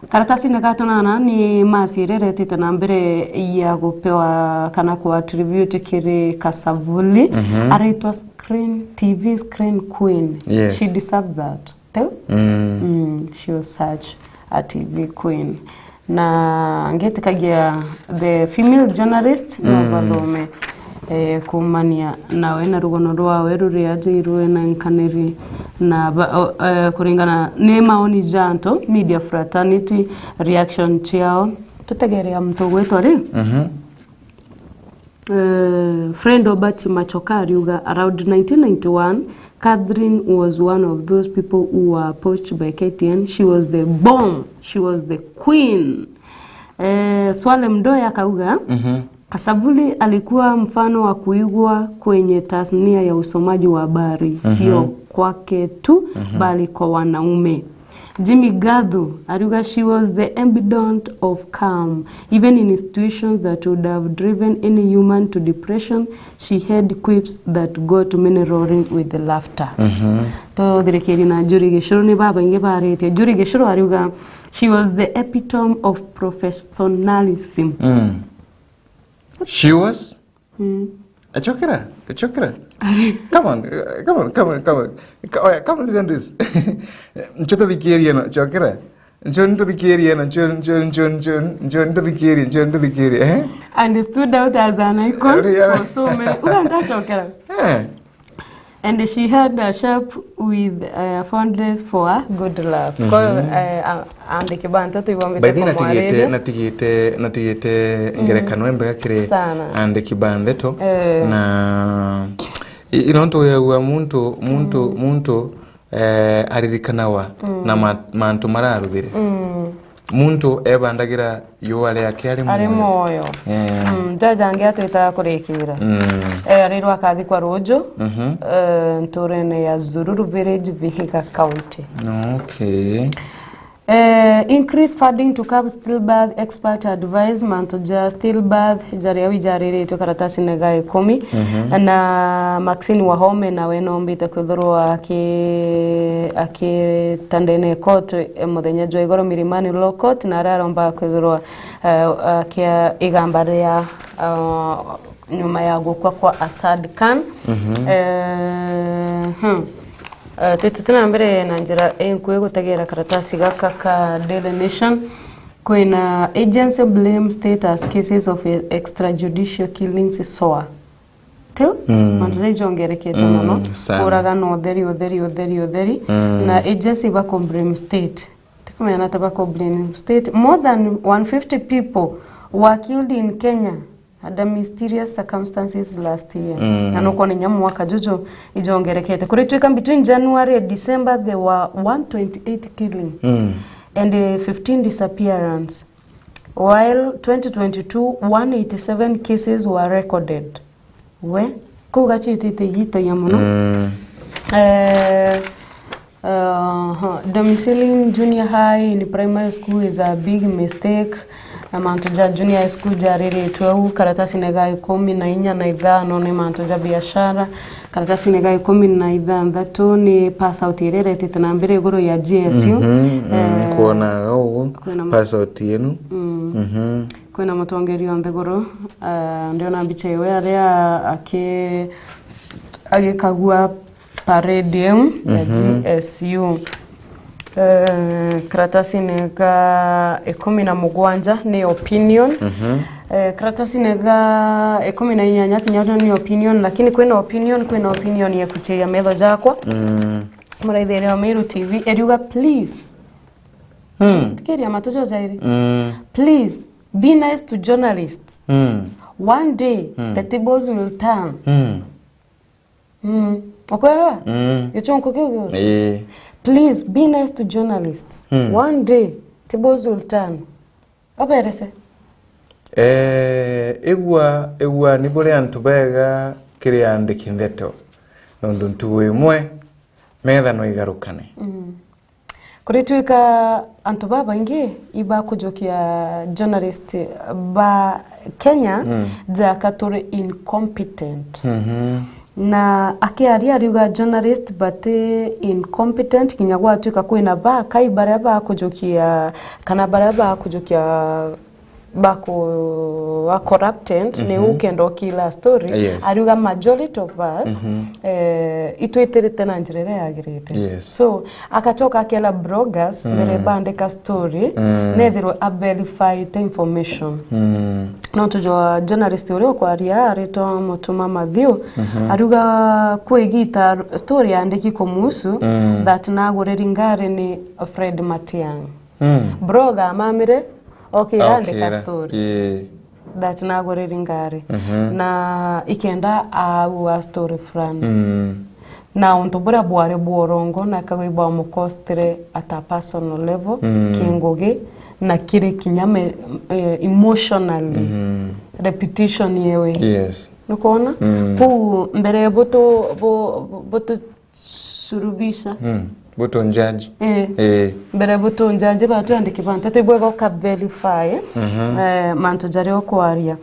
Karatasi ne gatonana ni masirere tita na mbere ya gupewa kana kwa tribute kiri Kasavuli aritwa TV screen queen. Yes. She deserved that. Tell? She was such a TV queen. Na ngeti kagia the female journalist no vadome kumania nawe na rugono rwawe ruri ajairwe na nkaneri na kuringana ne maoni janto media fraternity reaction chao tutegerea mto wetu ari friend Obati Machokari uga around 1991 Catherine was one of those people who were approached by KTN. She was the bomb, she was the queen. Swale Mdoya kauga Kasavuli alikuwa mfano wa kuigwa kwenye tasnia ya usomaji wa habari, sio kwake tu bali kwa wanaume. Jimmy Gadhu aruga she was the embodiment of calm even in situations that would have driven any human to depression. She had quips that got many roaring with the laughter. To direkeri na Juri Gishuru ni baba inge barete Juri Gishuru aruga she was the epitome of professionalism. She was? Achokera. Come on, listen to this. Nchoto vikiri na chokera. Nchoto vikiri na nchoto vikiri. And stood out as an icon for so many. Uga chokera. And she had a shop with fondness for good love. Ande kibanta tu ibombe kwa mwarede. Natigite ngerekano embega kire ande kibande to. Na inonto ya muntu aririkanawa na mantu mararubire. Muntu ebandagira yuwale yake ari moyo. Jajange atwita kurekira. Rero akathi kwa rojo. Ntorene ya Zururu Village, Vihiga County. Okay. Increase funding to curb stillbirth. Expert advise mantoja stillbirth jariawi jarire to karatasi negai 10 na Maxine Wahome na wenombita kudhurwa ake tandene court muthenya jwa igoro Milimani Law Court na araromba kudhurwa kia igambarea nyuma ya gukwa kwa Asad Khan. Tutuna mbere na njira enkwe gutegera karatasi gaka ka Daily Nation kwina agency blame state as cases of extrajudicial killings soa tell manzai jongerekete muno uraga no odheri na agency ba blame state tikome anata ba blame state. More than 150 people were killed in Kenya under mysterious circumstances last year. Na no kone nyamu waka jojo ijongerekete. Kuritwika between January and December there were 128 killing and 15 disappearance. While 2022 187 cases were recorded. We kuga chitite yita yamuno. Domiciling junior high in primary school is a big mistake. Mantoja junior school jariri tuau karatasi negai 14 ni mantoja biashara karatasi negai 16 ni pass out irere titanambire iguru ya GSU kuona pass out yenu kwena mutongeri on the guru ndio na biche we area agikagua paradium ya GSU karatasi nega 17 ni opinion karatasi nega 18 kinyado ni opinion lakini kwena opinion ya kuchea medho jakwa muraithire wa Meru TV eriuga please tikeri amatojo zairi please be nice to journalists one day the tables will turn okwera yochonko kego please be nice to journalists one day tables will turn aberese egwa nibore antubega kiri andikindeto nondo ntuwemwe metha no igarukane kuritwika antubaba ingi iba kujokia journalist ba Kenya jakatore incompetent na akiaria riuga journalist but incompetent kinyagwa tuka kwina ba kai baraba kujokia kana baraba kujokia bako wa corrupted ne ukendo kila story ariuga majority of us itweterete na njirere yagirete so akachoka akela bloggers mere bandika story nethiro a verified information no tujo journalist uri kwa ria reto mutuma Mathio ariuga kwegita story andiki komusu that nagoreri ngare ni Fred Matiang'i blogger mamire andika story that nagoreri ngare na ikenda a story frani na untobora bware bworongo na kagwiba mukostere at a personal level kingoge na kire kinyame emotionally repetition yewe nukoona ku mbere boto surubisha boto njaji mbere boto njaji batu andiki bantete bwego ka verify manto jari okwaria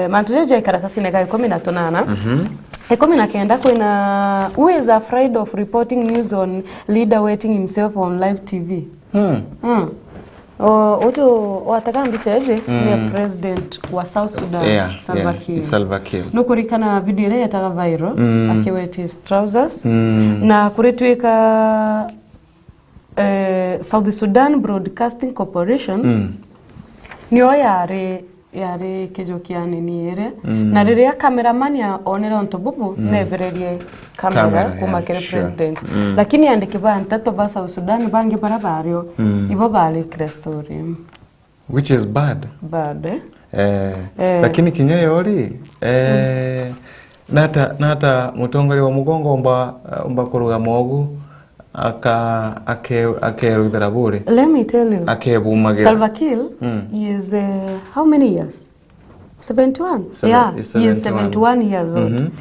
manto jari karatasi nega 18 19 kwena who is afraid of reporting news on leader waiting himself on live TV oto watakambicheze ni president wa South Sudan Salva Kiir nukurikana video ya taga viral akiwete trousers na kuritweka South Sudan Broadcasting Corporation niyo yare kejokiane niere na rere ya cameraman ya onera ontobubu nevererie kamera kumakere president lakini andikiba ntato ba South Sudan bange barabario ibo bali story which is bad lakini kinyayo ori nata mutongole wa mugongo omba kuruga mogu akerudira bure. Let me tell you. Akebumagira. Salva Kiir is how many years? 71. Yeah, he is 71 years old.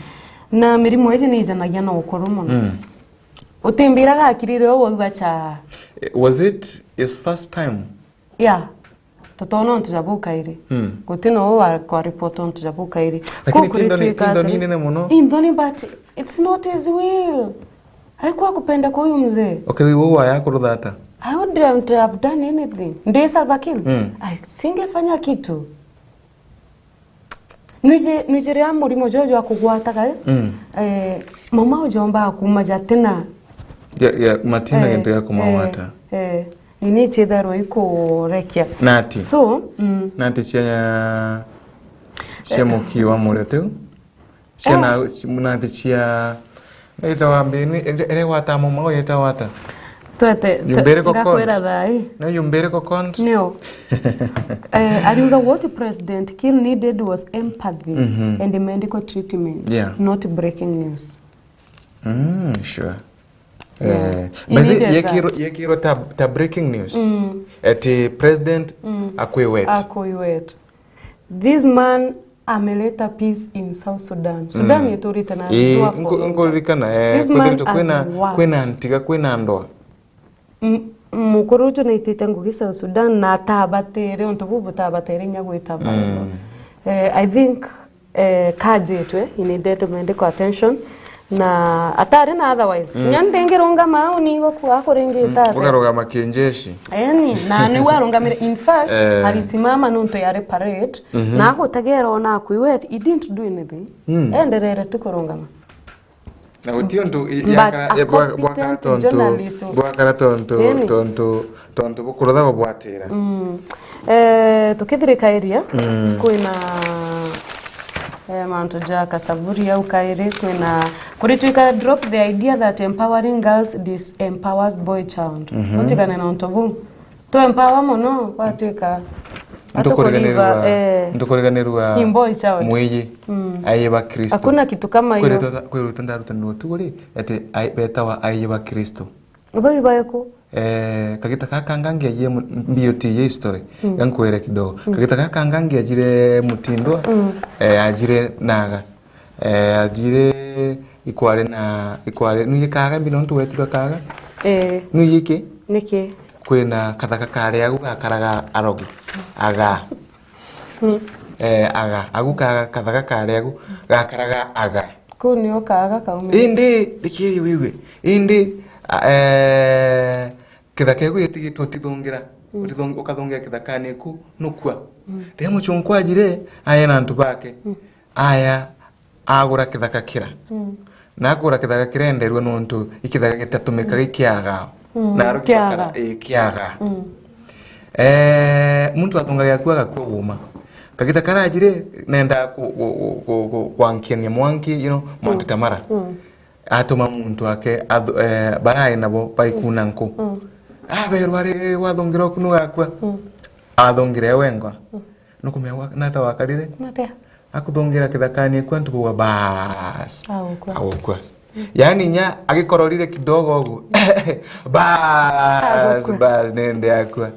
Na mirimo ezi ni janagia na ukoromo. Utimbiraga akirire owo gacha. Was it his first time? Yeah. Totono ntujabuka iri. Gutino owo kwa report ntujabuka iri. Lakini tindo nini ne muno? Indoni but it's not his will. Haikuwa kupenda kwa huyu mzee. Okay, wewe yakurudha hata. I wouldn't have done anything. Ndiye Salva Kiir. Singefanya kitu. Nigeria murimo jojo akugwataga mama ujomba akumaja tena ya matina gento ya kumawata nini chedaro iko rekia nati so nati chia shemuki wa muretu chena nati chia ita wambi ere wata mama yeta wata Tuete ngakwera thai. No yumbere ko kont. No. Ariuga what the President Kiir needed was empathy and the medical treatment, not breaking news. Sure. But yekiro ta breaking news. Ati President akwe This man ameleta peace in South Sudan. Sudan yetorita na kwena antiga kwena ndoa. Mukurujo na itete ngugi South Sudan na tabatere ontobubu tabatere nyagweta bayo. I think kajetwe inedete medical attention na atari na otherwise nyandengeronga mao nigo kwakorenga itata ugaroga makenjeshi na ni warongamire in fact alisimama nonto yare parade na agotagera na kuiwet he didn't do anything enderere tukorongama na utio ndo bwakara tonto bukurotha bwatera tukithirika area kwina manto jaka saburi au kaire kwina kurituika drop the idea that empowering girls disempowers boy child utikana na ontobu to empower mono kwatuika ndukuriganirwa boy child mweyi ayeba Kristo hakuna kitu kama hiyo kwiruta ndarutanirwa tuguri ati betawa ayeba Kristo ubayi bayako kagita kakangangia ye mbiyoti ye history yankwere kidogo kagita kakangangia jire mutindwa ajire naga ajire ikware nuye kaga mbino ntu wetu kaga nuyike nike kwena kathaka kare agu gakaraga arogi aga agu kathaka kare agu gakaraga aga kuni okaga kaume indi dikiri wewe indi kithaka gu yetigitwo tithongira ukathongia kithakani ku nukwa remo chunkwajire aya na ntu bake aya agura kithaka kira na agura kithaka kirenderwe nontu ikithaka gitatumika gikiaga na rukira kiaga muntu athongaga kwa guma kagita karajire nenda kwankenia mwanki mwantu tamara atoma muntu ake barai nabo baikuna nko berware wathongira kunu gakwa athongire wenga nukumya nata wakarire natea akuthongira kithakani kwantu bwa bas awukwa yani nya agikororire kidogo ogu bas nende akwa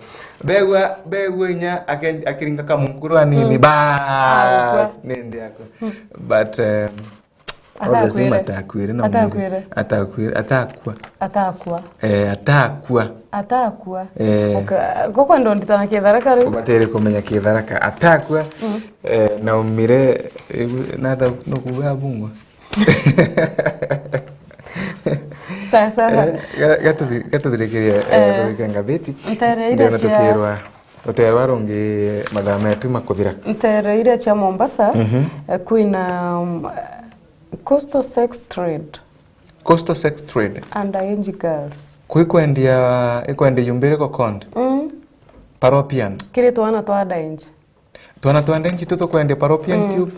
begwa nya akiringa kamukuru anini bas nende akwa but lazima atakwire na atakwa goko ndo nditana kitharaka ri ubatere kumenya kitharaka atakwa na umire nada nokuwa bungwa sasa gatuthirekeria tukianga beti ntereire cia uterwa rongi madama yetu makuthira ntereire cia Mombasa kwina coastal sex trade underage girls kwikwendia yumbire ko kond paropian kire twana twandainje tuto kwendia paropian tube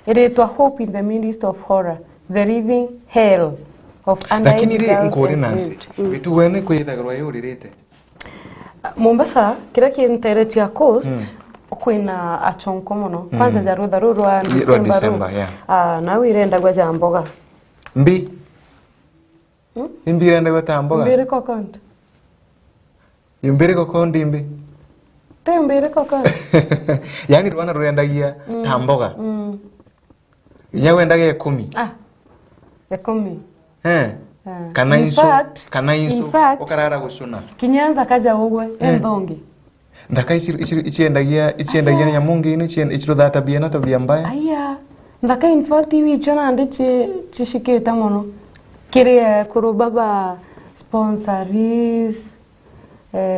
ire twa hope in the midst of horror the living hell of underage girls. Lakini nkore nansi bitu wene kwithagirwa yuririte Mombasa kira kintere tia coast kwina achonko muno kwanza jarutha rurwa December na wirenda gwa jamboga mbi imbirenda gwa tamboga mbire kokonde yumbire kokonde mbi tembere kokonde yani rwana ruendagia tamboga nyawendaga 10 10 kanaiso ukarara gushuna kinyanza kaja ugwe endongi ndaka ichiendagia nyamungi ino ichiro data biena tabia mbaya aya ndaka in fact iwi chona ndichi chishiketa mono kire kurubaba sponsors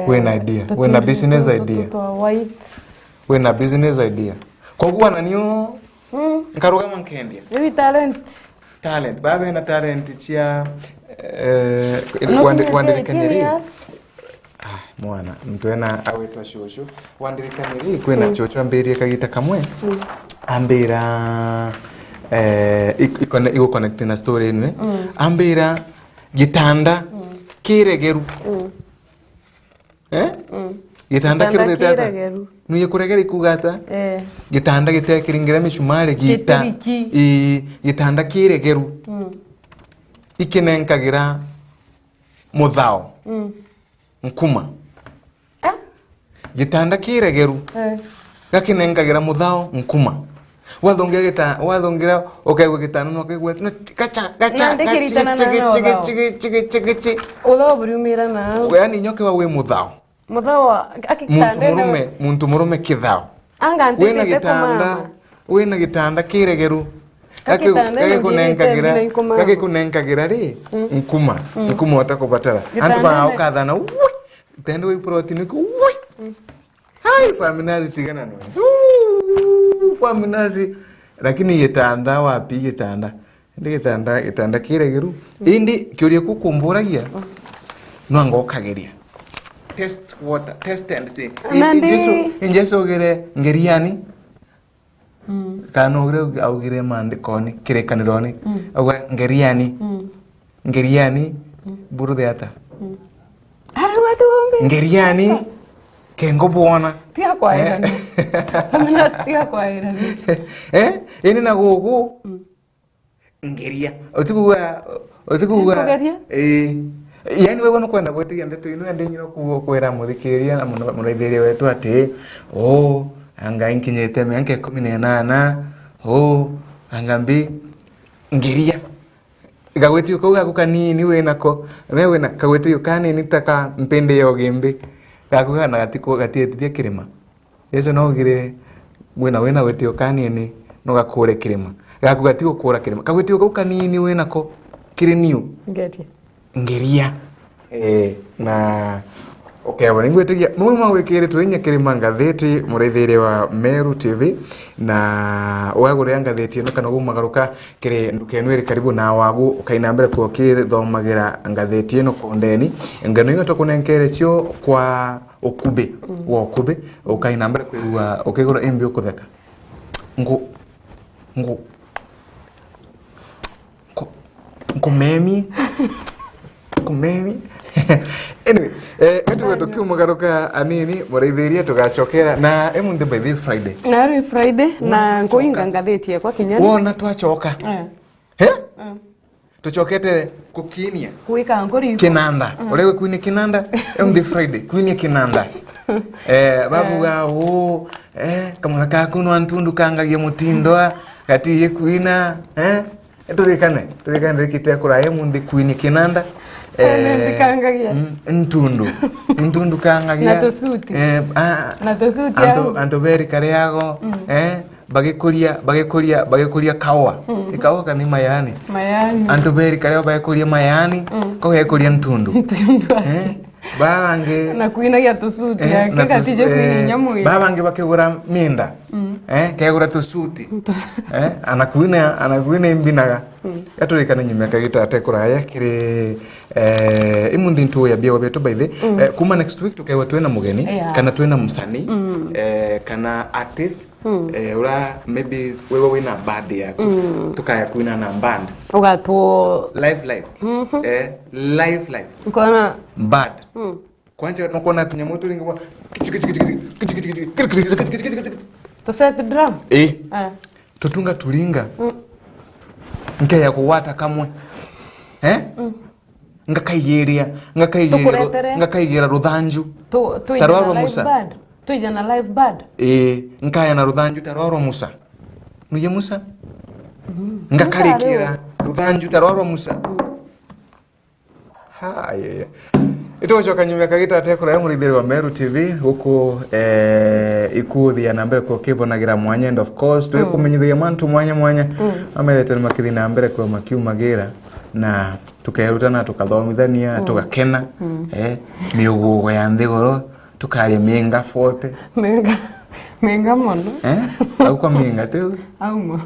when idea when a business idea kogwa nanio nkaruga mankendia iwi talent babe na talent chia wandikaniri mwana mtwena awetwa shosho wandikaniri kwena chocho amberie kagita kamwe ambira iko connect na story ino ambira gitanda kiregeru gitanda kiro tata nuye kuregera ikugata gitanda gitekiringira mishumare gita gitanda kiregeru ikinenkagira muthao nkuma gitanda kiregeru gakinenkagira muthao nkuma wathongira okegwe gitanda no kegwe gacha chige ulo burumira na yani nyoke wa we muthao akitanda muntu murume kithao wena gitanda kiregeru gakikunenkagira ri nkuma watakubatara antu ba ukathana tendo we protein ku hai PHAMINUS tigana no PHAMINUS lakini gitanda wapi gitanda gitanda kiregeru indi kyurie kukumburagia no ngokageria test water test and see injeso gere ngeriani kanogre augire mandikoni kirekanironi augwa ngeriani burudhe ata ngeriani kengo buona tia kwa irani PHAMINUS tia kwa irani ini na gogo ngeria otukuwa yani wewe no kwenda gwetia ndeto ino ende nyino kwera muthikiria na muretheria wetu ati anga inkinyete menke 18 anga ngeria gawetio ko gakukanini wenako wewe na kawetio kanini taka mpende yo gembe gakugana gatietie kirima yeso no gire wena wetio kanini no gakure kirima gakugatio kura kirima kawetio ko kanini wenako kiriniu ngeria na okay wani ngwetegia mwe wekere twenya kirima ngatheti mureithiire wa Meru TV na wagure ngatheti no kana gumagaruka kire ndukenu iri karibu na wagu ukaina mbere ko kithomagira ngatheti ino kondeni ngano ino tokunenkere cio kwa okube wa okube ukaina mbere kwa ukigura embi ukutheka kumemi anyway wetu kiumagaruka anini mureithirie tugacokera na emunde by the Friday na Friday na ngoinga ngatheti yakwa kinyani wona twachoka tuchokete kukinia kuika ngori kinanda ulewe kuini kinanda emunde Friday kuini kinanda babu ga kama kakuno antundu kangagie mutindo kati yekuina tulikane rikite kura emunde kuini kinanda ntundu kangagia na tosuti anto beri kareago bagekuria kawa ikawa kani mayani anto beri kareo bagekuria mayani ko hekuria ntundu bange na kuina ya tosuti kakatije kuina nyamu bange bakegura minda kegura tosuti anakuina imbinaga yatulikana nyume kagitate kuraya kiri imundi ntu ya bia betu by the kuma next week tukewa twena mugeni kana twena musani kana artist ura maybe wewe wina band yako tukaya kuina na band ugato live live ukona band kwanza tunakona tunyamoto ringwa to set drum tutunga tulinga nke ya kuwata kamwe ngakaigira ruthanju tarwaro musa tuijana live band nkaya na ruthanju tarwaro musa nuye musa ngakarikira ruthanju tarwaro musa haya ito choka nyumya kagita tekora ya muridhiri wa Meru TV huko ikuthi na mbere ko kibonagira mwanya and of course twe kumenyithia mantu mwanya ameleta makithi na mbere kwa makiumagira na tukaerutana tukathomithania tukakena miugugo ya nthigoro tukari minga forte minga mono au kwa minga tu aumo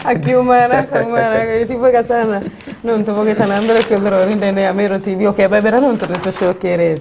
akiumara itivuga sana nonto vogeta na mbere kwa ndoro ndene ya Meru TV okay bebera nonto tushokere